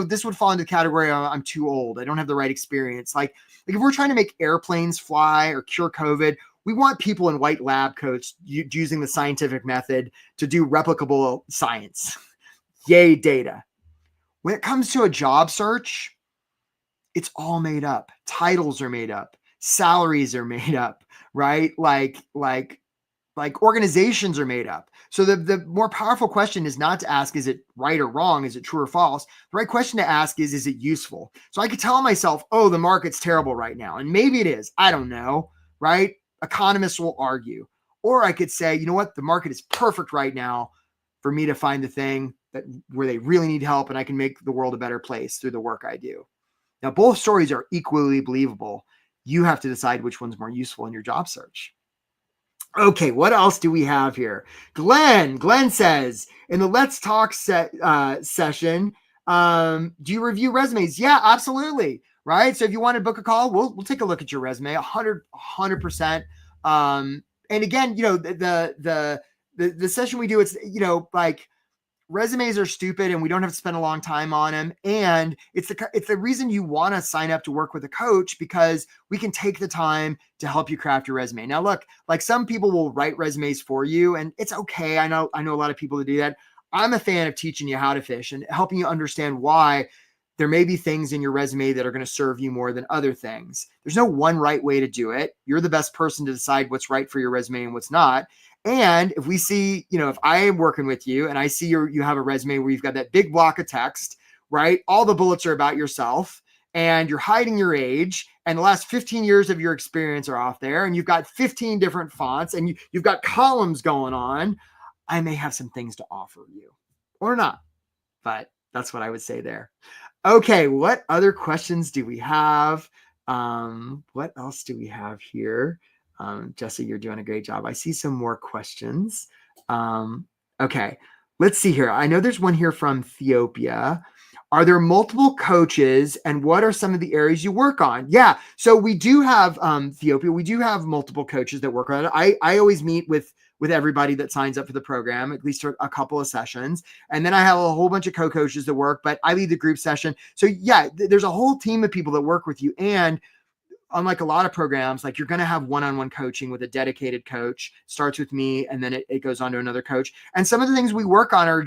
this would fall into the category of I'm too old. I don't have the right experience. Like if we're trying to make airplanes fly or cure COVID, we want people in white lab coats using the scientific method to do replicable science. Yay, data. When it comes to a job search, it's all made up. Titles are made up. Salaries are made up, right? Like organizations are made up. So the more powerful question is not to ask, is it right or wrong? Is it true or false? The right question to ask is it useful? So I could tell myself, oh, the market's terrible right now. And maybe it is. I don't know, right? Economists will argue. Or I could say, you know what? The market is perfect right now for me to find the thing where they really need help and I can make the world a better place through the work I do. Now, both stories are equally believable. You have to decide which one's more useful in your job search. Okay, what else do we have here? Glenn says, in the Let's Talk session, do you review resumes? Yeah, absolutely. Right. So if you want to book a call, we'll take a look at your resume 100%. And again, the session we do, it's, like, resumes are stupid and we don't have to spend a long time on them. And it's the reason you want to sign up to work with a coach, because we can take the time to help you craft your resume. Now, look, like, some people will write resumes for you, and it's okay. I know a lot of people that do that. I'm a fan of teaching you how to fish and helping you understand why there may be things in your resume that are going to serve you more than other things. There's no one right way to do it. You're the best person to decide what's right for your resume and what's not. And if we see, if I am working with you and I see you have a resume where you've got that big block of text, right? All the bullets are about yourself and you're hiding your age and the last 15 years of your experience are off there and you've got 15 different fonts and you've got columns going on, I may have some things to offer you or not, but that's what I would say there. Okay. What other questions do we have? What else do we have here? Jesse, you're doing a great job. I see some more questions. Okay, let's see here. I know there's one here from Ethiopia. Are there multiple coaches and what are some of the areas you work on? Yeah, so we do have, Ethiopia, we do have multiple coaches that work on it. I always meet with everybody that signs up for the program, at least a couple of sessions. And then I have a whole bunch of co-coaches that work, but I lead the group session. So yeah, there's a whole team of people that work with you. And unlike a lot of programs, like, you're going to have one-on-one coaching with a dedicated coach. Starts with me and then it goes on to another coach. And some of the things we work on are,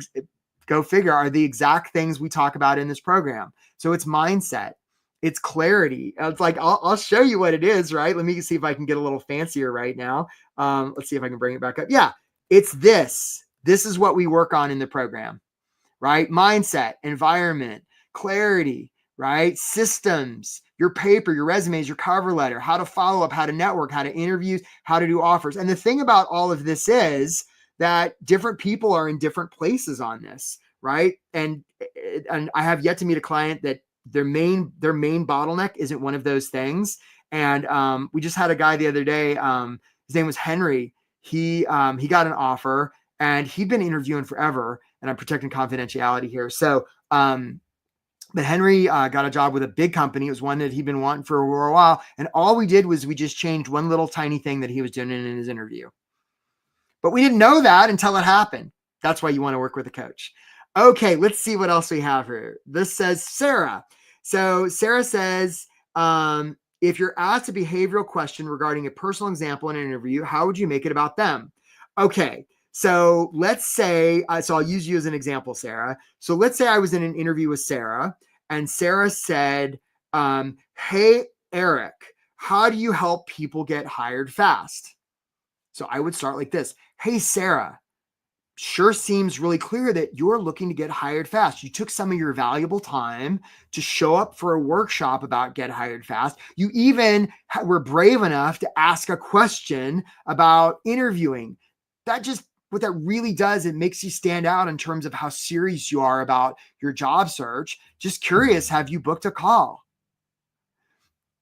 go figure, are the exact things we talk about in this program. So it's mindset, it's clarity. It's like, I'll show you what it is, right? Let me see if I can get a little fancier right now. Let's see if I can bring it back up. Yeah, it's this. This is what we work on in the program, right? Mindset, environment, clarity, right? Systems, your paper, your resumes, your cover letter, how to follow up, how to network, how to interview, how to do offers. And the thing about all of this is that different people are in different places on this, right? And I have yet to meet a client that their main bottleneck isn't one of those things. And we just had a guy the other day. His name was Henry. He got an offer and he'd been interviewing forever. And I'm protecting confidentiality here. So, but Henry got a job with a big company. It was one that he'd been wanting for a while. And all we did was we just changed one little tiny thing that he was doing in his interview. But we didn't know that until it happened. That's why you want to work with a coach. Okay, let's see what else we have here. This says Sarah. So Sarah says, if you're asked a behavioral question regarding a personal example in an interview, how would you make it about them? Okay. So let's say, so I'll use you as an example, Sarah. So let's say I was in an interview with Sarah and Sarah said, hey, Eric, how do you help people get hired fast? So I would start like this. Hey, Sarah, sure seems really clear that you're looking to get hired fast. You took some of your valuable time to show up for a workshop about get hired fast. You even were brave enough to ask a question about interviewing. What that really does, it makes you stand out in terms of how serious you are about your job search. Just curious, have you booked a call?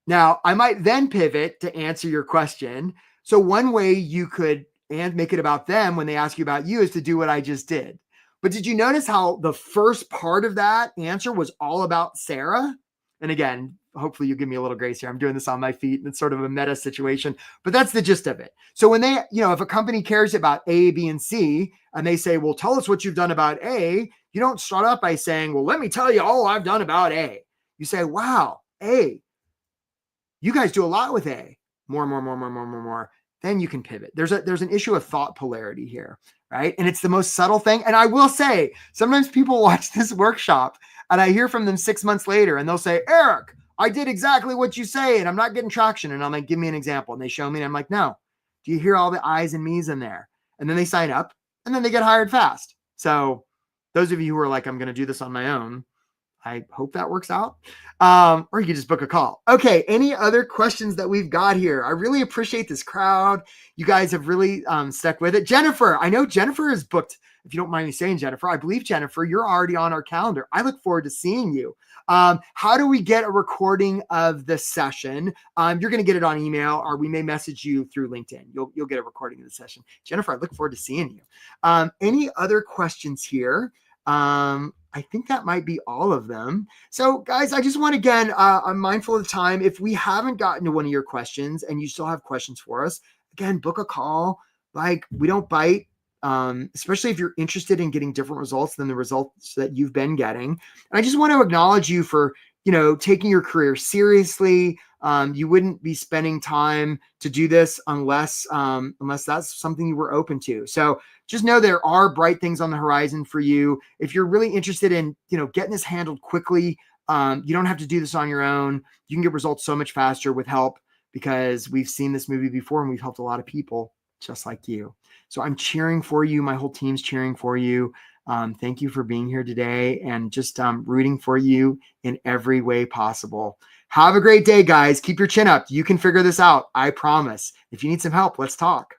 Now, I might then pivot to answer your question. So one way you could make it about them when they ask you about you is to do what I just did. But did you notice how the first part of that answer was all about Sarah? And again, hopefully you give me a little grace here. I'm doing this on my feet and it's sort of a meta situation, but that's the gist of it. So when they, if a company cares about A, B, and C, and they say, well, tell us what you've done about A, you don't start up by saying, well, let me tell you all I've done about A. You say, wow, A, you guys do a lot with A. More. Then you can pivot. There's an issue of thought polarity here, right? And it's the most subtle thing. And I will say, sometimes people watch this workshop and I hear from them 6 months later and they'll say, Eric, I did exactly what you say and I'm not getting traction. And I'm like, give me an example. And they show me and I'm like, no, do you hear all the I's and me's in there? And then they sign up and then they get hired fast. So those of you who are like, I'm going to do this on my own, I hope that works out. Or you can just book a call. Okay. Any other questions that we've got here? I really appreciate this crowd. You guys have really stuck with it. Jennifer, I know Jennifer is booked. If you don't mind me saying, Jennifer, I believe, Jennifer, you're already on our calendar. I look forward to seeing you. How do we get a recording of the session? You're going to get it on email or we may message you through LinkedIn. You'll get a recording of the session. Jennifer, I look forward to seeing you. Any other questions here? I think that might be all of them. So guys, I just want, again, I'm mindful of the time. If we haven't gotten to one of your questions and you still have questions for us, again, book a call. Like, we don't bite. Especially if you're interested in getting different results than the results that you've been getting. And I just want to acknowledge you for, taking your career seriously. You wouldn't be spending time to do this unless that's something you were open to. So just know there are bright things on the horizon for you. If you're really interested in, getting this handled quickly, you don't have to do this on your own. You can get results so much faster with help, because we've seen this movie before and we've helped a lot of people just like you. So I'm cheering for you. My whole team's cheering for you. Thank you for being here today, and just rooting for you in every way possible. Have a great day, guys. Keep your chin up. You can figure this out. I promise. If you need some help, let's talk.